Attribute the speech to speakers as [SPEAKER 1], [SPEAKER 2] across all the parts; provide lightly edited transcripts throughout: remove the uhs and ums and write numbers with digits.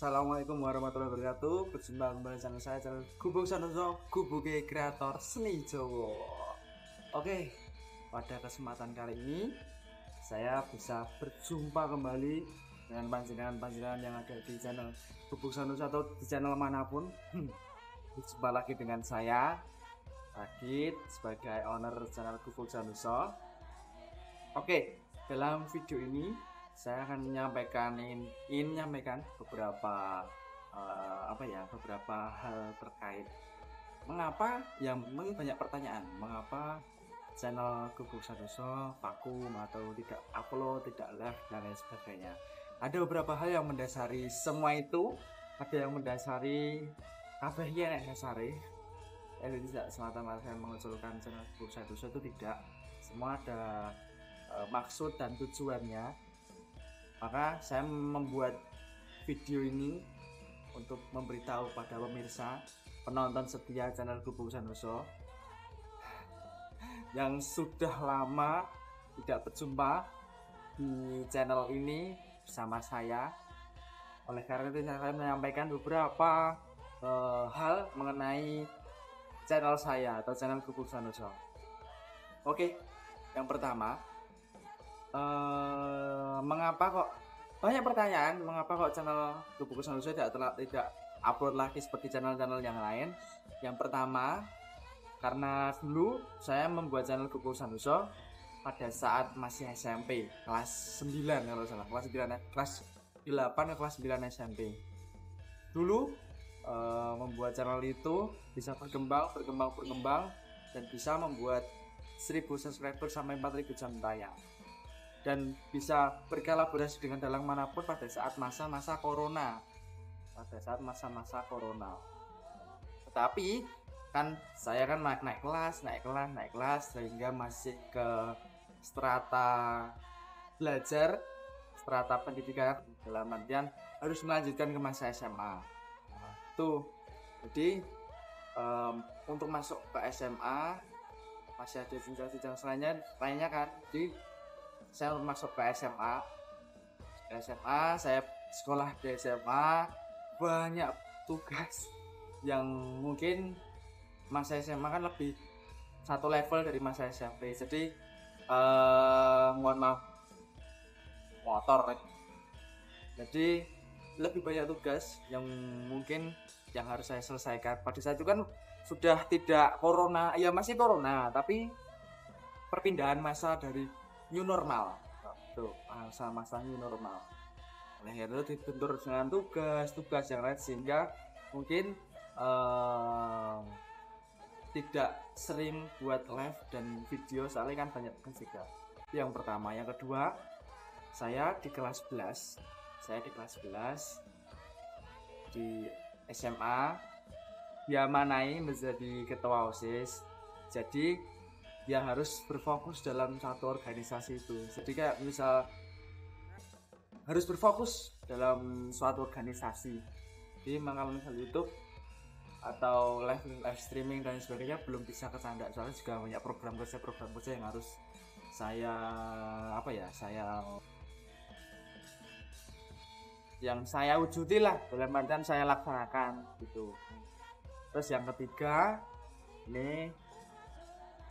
[SPEAKER 1] Assalamualaikum warahmatullahi wabarakatuh. Berjumpa kembali channel saya, channel Gubuk Santoso, Gubuke Kreator Seni Jowo. Oke, pada kesempatan kali ini saya bisa berjumpa kembali dengan panjenengan-panjenengan yang ada di channel Gubuk Santoso atau di channel manapun. Berjumpa lagi dengan saya, Radit, sebagai owner channel Gubuk Santoso. Oke, dalam video ini saya akan menyampaikan beberapa beberapa hal terkait mengapa yang mungkin banyak pertanyaan, mengapa channel Gubuk Santoso vakum atau tidak upload, tidak live dan lain sebagainya. Ada beberapa hal yang mendasari semua itu, ada yang mendasari kabehnya dasari. Tidak semata-mata saya mengusulkan channel Gubuk Santoso itu tidak, semua ada maksud dan tujuannya. Maka saya membuat video ini untuk memberitahu pada pemirsa, penonton setia channel Gubuk Santoso yang sudah lama tidak berjumpa di channel ini bersama saya. Oleh karena itu saya akan menyampaikan beberapa hal mengenai channel saya atau channel Gubuk Santoso. Oke, yang pertama, mengapa kok banyak pertanyaan, mengapa kok channel Gubuk Santoso tidak upload lagi seperti channel-channel yang lain. Yang pertama, karena dulu saya membuat channel Gubuk Santoso pada saat masih SMP kelas 9 kalau salah, kelas 8 ke kelas 9 SMP. Dulu membuat channel itu bisa berkembang dan bisa membuat 1000 subscriber sampai 4000 jam tayang, dan bisa berkolaborasi dengan dalang manapun pada saat masa-masa corona. Tetapi kan saya kan naik kelas sehingga masih ke strata belajar, strata pendidikan, dalam artian harus melanjutkan ke masa SMA. Jadi untuk masuk ke SMA masih ada jenjang-jenjang lainnya kan. Jadi saya masuk ke SMA, saya sekolah di SMA, banyak tugas yang mungkin masa SMA kan lebih satu level dari masa SMP. Jadi mohon maaf motor, jadi lebih banyak tugas yang mungkin yang harus saya selesaikan. Pada saat itu kan sudah tidak corona, ya masih corona, tapi perpindahan masa dari new normal, masa new normal. Oleh karena itu dibentur dengan tugas yang lain, sehingga mungkin tidak sering buat live dan video, soalnya kan banyak tugas juga. Yang pertama. Yang kedua, saya di kelas 11 di SMA diamanai menjadi ketua OSIS. Jadi yang harus berfokus dalam satu organisasi itu. Jadi kayak misal harus berfokus dalam suatu organisasi. Jadi kalau misal YouTube atau live streaming dan sebagainya belum bisa kecanda, soalnya juga banyak program kerja yang harus saya wujudi lah, dalam artian saya laksanakan gitu. Terus yang ketiga, ini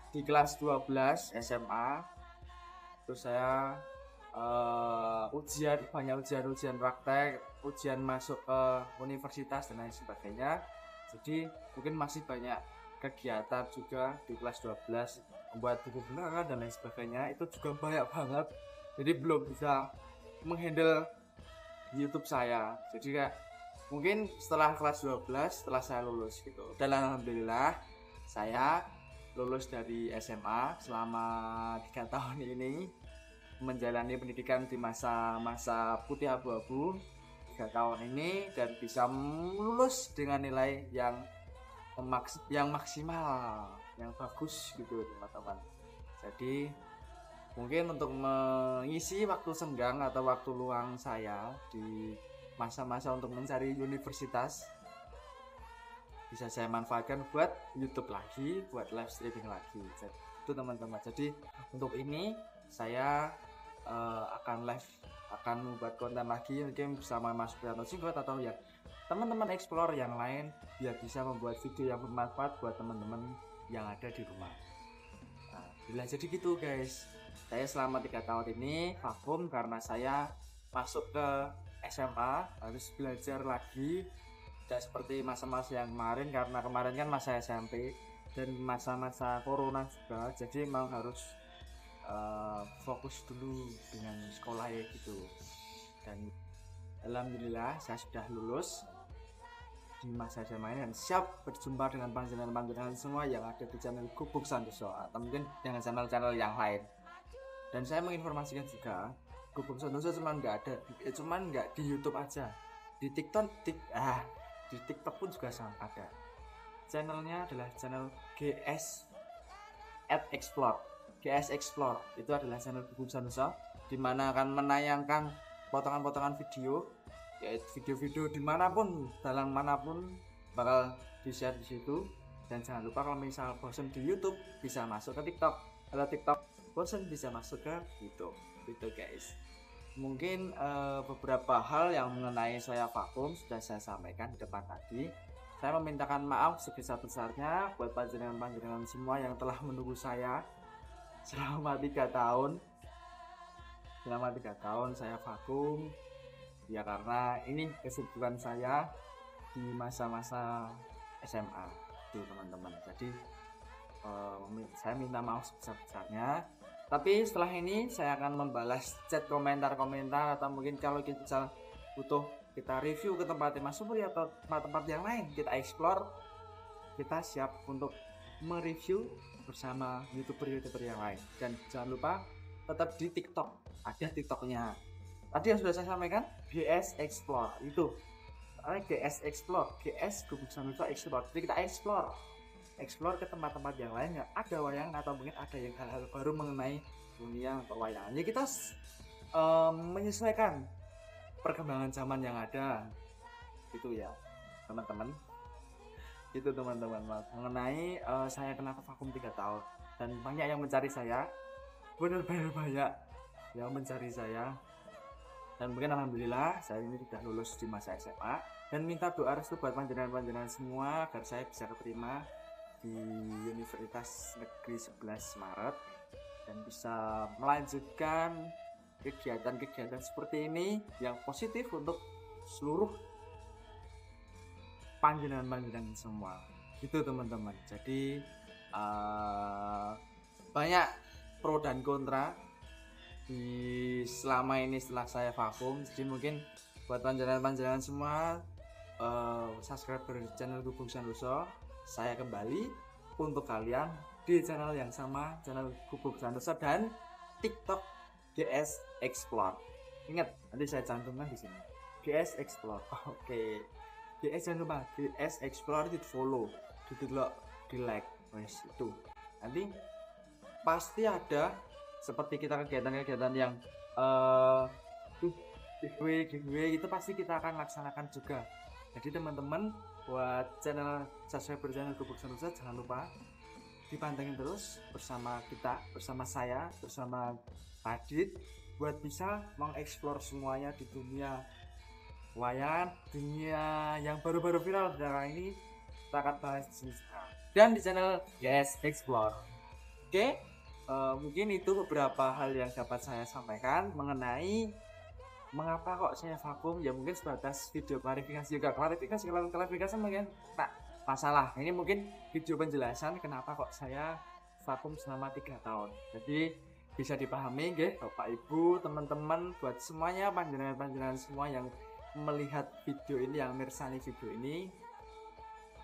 [SPEAKER 1] di kelas 12 SMA, terus saya banyak ujian praktek, ujian masuk ke universitas dan lain sebagainya. Jadi mungkin masih banyak kegiatan juga di kelas 12, membuat buku belajar dan lain sebagainya, itu juga banyak banget. Jadi belum bisa menghandle YouTube saya. Jadi kayak mungkin setelah kelas 12, setelah saya lulus gitu, dan alhamdulillah saya lulus dari SMA selama 3 tahun ini, menjalani pendidikan di masa putih abu-abu 3 tahun ini, dan bisa lulus dengan nilai yang maksimal, yang bagus gitu teman-teman. Jadi mungkin untuk mengisi waktu senggang atau waktu luang saya di masa-masa untuk mencari universitas, bisa saya manfaatkan buat YouTube lagi, buat live streaming lagi. Jadi, itu teman-teman. Jadi untuk ini saya akan live, akan membuat konten lagi mungkin bersama Mas Prianto Singkot atau ya teman-teman explore yang lain, biar bisa membuat video yang bermanfaat buat teman-teman yang ada di rumah. Nah, bila jadi gitu guys, saya selama 3 tahun ini vakum karena saya masuk ke SMA, harus belajar lagi. Tidak seperti masa-masa yang kemarin, karena kemarin kan masa SMP dan masa-masa corona juga, jadi memang harus fokus dulu dengan sekolah ya gitu. Dan alhamdulillah saya sudah lulus di masa SMA ini dan siap berjumpa dengan panjenengan-panjenengan semua yang ada di channel Gubuk Santoso atau mungkin dengan channel-channel yang lain. Dan saya menginformasikan juga, Gubuk Santoso cuman nggak di YouTube aja, di TikTok di TikTok pun juga sama ada. Channelnya adalah channel GS@Explore. GS Explore itu adalah channel Gubuk Santoso, di mana akan menayangkan potongan-potongan video, yaitu video-video dimanapun, dalam manapun bakal di-share di situ. Dan jangan lupa kalau misal bosan di YouTube bisa masuk ke TikTok, kalau TikTok bosan bisa masuk ke YouTube. Itu guys. Mungkin beberapa hal yang mengenai saya vakum sudah saya sampaikan di depan tadi. Saya memintakan maaf sebesar-besarnya buat panjenengan-panjenengan semua yang telah menunggu saya selama 3 tahun. Selama 3 tahun saya vakum ya karena ini kesibukan saya di masa-masa SMA itu teman-teman. Jadi saya minta maaf sebesar-besarnya. Tapi setelah ini saya akan membalas chat, komentar-komentar, atau mungkin kalau kita butuh kita review ke tempat Mas Supri atau tempat-tempat yang lain, kita explore, kita siap untuk mereview bersama youtuber-youtuber yang lain. Dan jangan lupa tetap di TikTok, ada TikToknya. Tadi yang sudah saya sampaikan, GS Explore itu, GS Explore, GS Gubuk Santoso Explore. Jadi kita explore ke tempat-tempat yang lain yang ada wayang atau mungkin ada yang hal-hal baru mengenai dunia perwayangan. Jadi kita menyesuaikan perkembangan zaman yang ada, gitu ya teman-teman. Itu teman-teman mengenai saya kenapa vakum 3 tahun dan banyak yang mencari saya, benar-benar banyak yang mencari saya. Dan mungkin alhamdulillah saya ini sudah lulus di masa SMA, dan minta doa restu buat panjenengan-panjenengan semua agar saya bisa keterima di Universitas Negeri 11 Maret dan bisa melanjutkan kegiatan-kegiatan seperti ini yang positif untuk seluruh panjenengan-panjenengan semua. Gitu teman-teman. Jadi banyak pro dan kontra di selama ini setelah saya vakum. Jadi mungkin buat panjenengan-panjenengan semua subscriber channel Gubuk Santoso, saya kembali untuk kalian di channel yang sama, channel Gubuk Santoso dan TikTok GS Explore. Ingat, nanti saya cantumkan di sini. GS Explore. Oke. GS jangan lupa, GS Explore di follow, di like, wes itu. Nanti pasti ada seperti kita kegiatan-kegiatan yang giveaway itu pasti kita akan laksanakan juga. Jadi teman-teman buat subscriber channel Gubuk Santoso jangan lupa dipantengin terus bersama kita, bersama saya, bersama Adit, buat bisa mengeksplor semuanya di dunia wayang, dunia yang baru-baru viral sekarang ini. Kita akan bahas dan di channel GS Explore. Oke, mungkin itu beberapa hal yang dapat saya sampaikan mengenai mengapa kok saya vakum. Ya mungkin sebatas video klarifikasi juga, klarifikasi mungkin tak masalah. Ini mungkin video penjelasan kenapa kok saya vakum selama 3 tahun. Jadi bisa dipahami nggih Bapak Ibu, teman-teman, buat semuanya, panjenengan-panjenengan semua yang melihat video ini, yang mirsani video ini,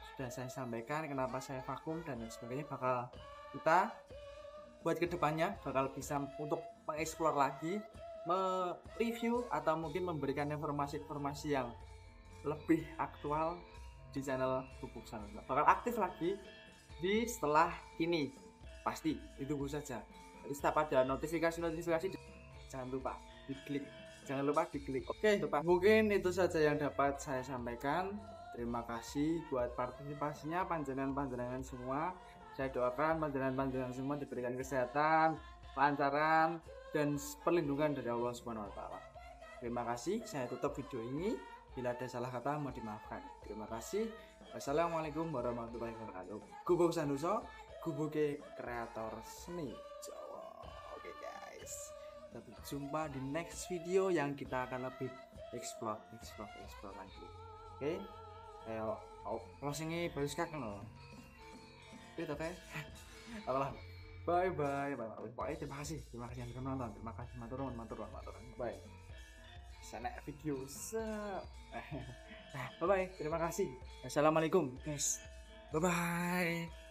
[SPEAKER 1] sudah saya sampaikan kenapa saya vakum dan lain sebagainya. Bakal kita buat kedepannya bakal bisa untuk mengeksplor lagi, mereview atau mungkin memberikan informasi-informasi yang lebih aktual di channel Gubuk Santoso. Bakal aktif lagi di setelah ini, pasti ditunggu saja. Jadi setiap ada notifikasi jangan lupa diklik. Oke, mungkin itu saja yang dapat saya sampaikan. Terima kasih buat partisipasinya panjenengan semua. Saya doakan panjenengan semua diberikan kesehatan, kelancaran, dan perlindungan dari Allah Subhanahu wa taala. Terima kasih, saya tutup video ini. Bila ada salah kata mohon dimaafkan. Terima kasih. Wassalamualaikum warahmatullahi wabarakatuh. Gubuk Santoso, Gubuke kreator seni Jawa. Oke guys, sampai jumpa di next video yang kita akan lebih explore lagi. Oke, ayo closingnya baru sekarang loh. Itu oke. Apalah. Bye. Terima kasih yang sudah menonton. Terima kasih matur nuwun. Bye. Sana video bye. Terima kasih. Assalamualaikum guys. Bye.